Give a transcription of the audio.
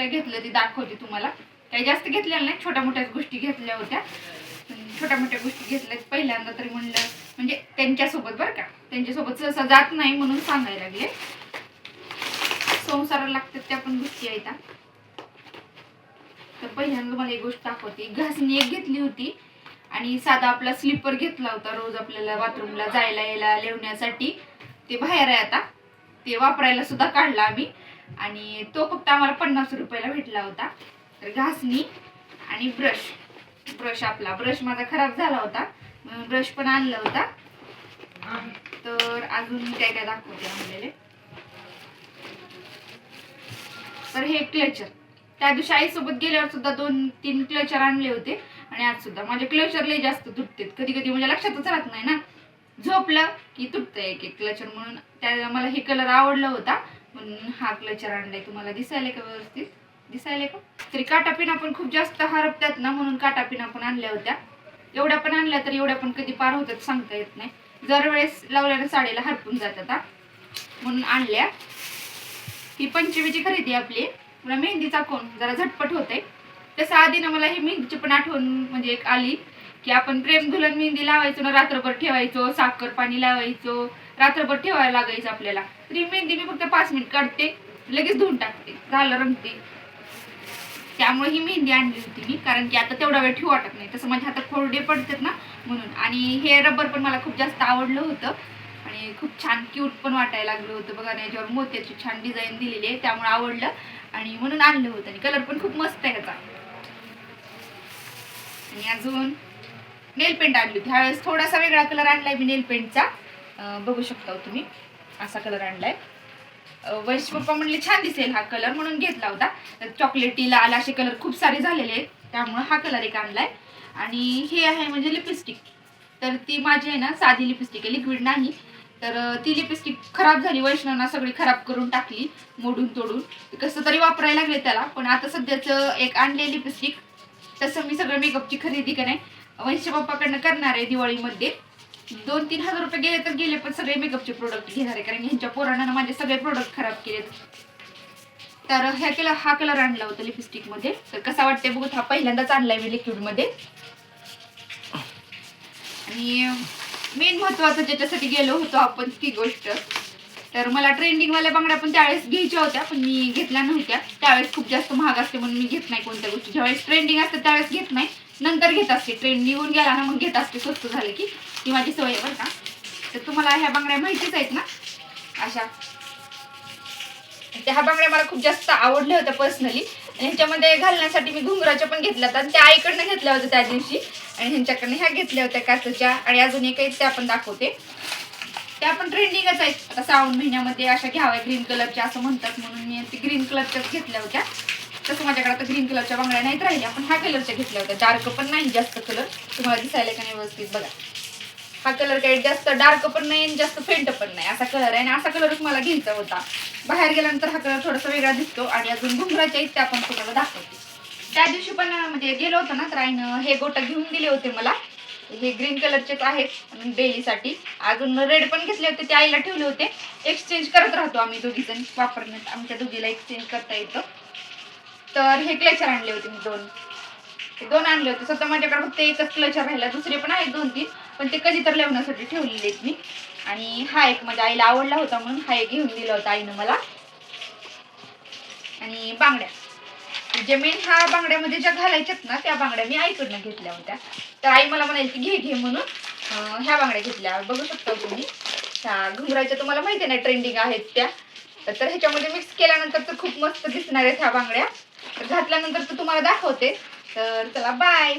काय घेतलं ते दाखवते तुम्हाला. काही जास्त घेतल्या नाही, छोट्या मोठ्याच गोष्टी घेतल्या होत्या. छोट्या मोठ्या गोष्टी घेतल्यात पहिल्यांदा तरी म्हणलं, म्हणजे त्यांच्यासोबत बरं का, त्यांच्यासोबत सहसा जात नाही म्हणून सांगायला लागले. संसाराला लागतात त्या पण गोष्टी आहेत. तर पहिल्यांदा मला एक गोष्ट दाखवते. घासणी एक घेतली होती आणि साधा आपला स्लीपर घेतला होता रोज आपल्याला बाथरूमला जायला यायला लेवण्यासाठी. ते बाहेर आहे आता, ते वापरायला सुद्धा काढला आम्ही आणि तो फक्त आम्हाला 50 रुपयाला भेटला होता. तर घासणी आणि ब्रश आपला ब्रश माझा खराब झाला होता, ब्रश पण आणला होता. तर अजून काय काय दाखवते आणलेले. तर हे क्लचर त्या दिवशी आईसोबत गेल्यावर सुद्धा 2-3 क्लचर आणले होते आणि आज सुद्धा माझे क्लचर लय जास्त तुटतात कधी कधी, म्हणजे लक्षातच राहत नाही ना, झोपलं की तुटतंय एक एक क्लचर. म्हणून त्या मला हे कलर आवडला होता म्हणून हा क्लचर आणलाय. तुम्हाला दिसायला का व्यवस्थित? दिसायला का? तरी काटापिना पण खूप जास्त हरपतात ना, म्हणून काटापिना पण आणल्या होत्या. एवढ्या पण आणल्या तर एवढ्या पण कधी पार होतात सांगता येत नाही. जर वेळेस लावल्यानं साडीला हरपून जातात म्हणून आणल्या. ही पंचमीची खरेदी आपली. मला मेहंदीचा कोण जरा झटपट होते. तसं आधी ना मला ही मेहंदीची पण आठवण म्हणजे एक आली की आपण प्रेम दुल्हन मेहंदी लावायचो ना, रात्रभर ठेवायचो, साखर पाणी लावायचो, रात्रभर ठेवायला लागायचं आपल्याला. तर ही मेहंदी मी फक्त 5 मिनिट काढते, लगेच धुवून टाकते, झालं रंगते. त्यामुळे ही मेहंदी आणली होती मी, कारण की आता तेवढा वेळ ठेवू वाटत नाही, तसं माझ्या हातात खोडे पडतात ना म्हणून. आणि हे रबर पण मला खूप जास्त आवडलं होतं आणि खूप छान क्यूट पण वाटायला लागलं होतं बघा. याच्यावर मोत्याची छान डिझाईन दिलेली आहे त्यामुळे आवडलं आणि म्हणून आणलं होतं. आणि कलर पण खूप मस्त आहे ह्याचा. आणि अजून नेल पेंट आणली होती. ह्यावेळेस थोडासा वेगळा कलर आणलाय मी नेल पेंटचा, बघू शकता तुम्ही, असा कलर आणलाय. वैश पप्पा म्हणले छान दिसेल हा कलर म्हणून घेतला होता. चॉकलेटी लाल असे कलर खूप सारे झालेले आहेत त्यामुळे हा कलर एक आणलाय. आणि हे आहे म्हणजे लिपस्टिक. तर ती माझी आहे ना साधी लिपस्टिक आहे, लिक्विड नाही. तर ती लिपस्टिक खराब झाली, वैष्णवना सगळी खराब करून टाकली मोडून तोडून. कसं तरी वापरायला लागले त्याला. पण आता सध्याचं एक आणले लिपस्टिक. तसं मी सगळं मेकअपची खरेदी का नाही वैश्य पप्पाकडनं करणार आहे दिवाळीमध्ये. 2-3 हजार रुपये गेले तर गेले, पण सगळे मेकअपचे प्रोडक्ट घेणार आहे कारण ह्यांच्या पोरांना माझे सगळे प्रोडक्ट खराब केलेत. तर हा कलर आणला होता लिपस्टिक मध्ये. तर कसा वाटते बघू. हा पहिल्यांदाच आणलाय मी लिक्विड मध्ये. आणि मेन महत्वाचं ज्याच्यासाठी गेलो होतो आपण ती गोष्ट, तर मला ट्रेंडिंगवाल्या बांगड्या पण त्यावेळेस घ्यायच्या होत्या पण मी घेतल्या नव्हत्या. त्यावेळेस खूप जास्त महाग असते म्हणून मी घेत नाही कोणत्या गोष्टी. ज्यावेळेस ट्रेंडिंग असते त्यावेळेस घेत नाही, नंतर घेत असते. ट्रेंड निघून गेला ना मग घेत असते, स्वस्त झाले की. ती माझी सवय बरं का. तर तुम्हाला ह्या बांगड्या माहितीच आहेत ना अशा. ह्या बांगड्या मला खूप जास्त आवडल्या होत्या पर्सनली. ह्यांच्यामध्ये घालण्यासाठी मी घुंगराच्या पण घेतल्या होत्या, त्या आईकडनं घेतल्या होत्या त्या दिवशी. आणि ह्यांच्याकडनं ह्या घेतल्या होत्या काचच्या. आणि अजून एक आहेत त्या पण दाखवते. त्या पण ट्रेंडिंगच आहेत आता श्रावण महिन्यामध्ये. अशा घ्याव्या ग्रीन कलरच्या असं म्हणतात म्हणून मी ती ग्रीन कलरच्याच घेतल्या होत्या. तसं माझ्याकडे आता ग्रीन कलरच्या बांगड्या नाहीत राहिल्या, पण ह्या कलरच्या घेतल्या होत्या. डार्क पण नाही जास्त कलर. तुम्हाला दिसायला का नाही व्यवस्थित बघा. हा कलर काही जास्त डार्क पण नाही आणि जास्त फेंट पण नाही असा कलर आहे. आणि असा कलरच मला घ्यायचा होता. बाहेर गेल्यानंतर हा कलर थोडासा वेगळा दिसतो. आणि अजून घुंगराच्या आहेत त्या पण तुम्हाला दाखवते. त्या दिवशी पण म्हणजे गेलो होतो ना तर आईनं हे गोटा घेऊन दिले होते मला. हे ग्रीन कलरचेच आहेत डेलीसाठी. अजून रेड पण घेतले होते, ते आईला ठेवले होते. एक्सचेंज करत राहतो आम्ही दोघीजण वापरण्यात, आमच्या दोघीला एक्सचेंज करता येतं. तर हे क्लचर आणले होते मी 2 आणले होते. स्वतः माझ्याकडे फक्त एकच क्लचर राहिला, दुसरे पण आहेत 2-3 पण ते कधी तर लावण्यासाठी ठेवलेले आहेत मी. आणि हा एक माझ्या आईला आवडला होता म्हणून हा एक घेऊन दिला होता आईनं मला. आणि बांगड्या जे मेन ह्या बांगड्यामध्ये ज्या घालायच्यात ना त्या बांगड्या मी आईकडनं घेतल्या होत्या. तर आई मला म्हणायची घे म्हणून ह्या बांगड्या घेतल्या. बघू शकता तुम्ही ह्या घुंगराच्या, तुम्हाला माहिती आहे ना ट्रेंडिंग आहेत त्या. तर ह्याच्यामध्ये मिक्स केल्यानंतर तर खूप मस्त दिसणार आहेत ह्या बांगड्या. तर घातल्यानंतर तर तुम्हाला दाखवते. तर चला बाय.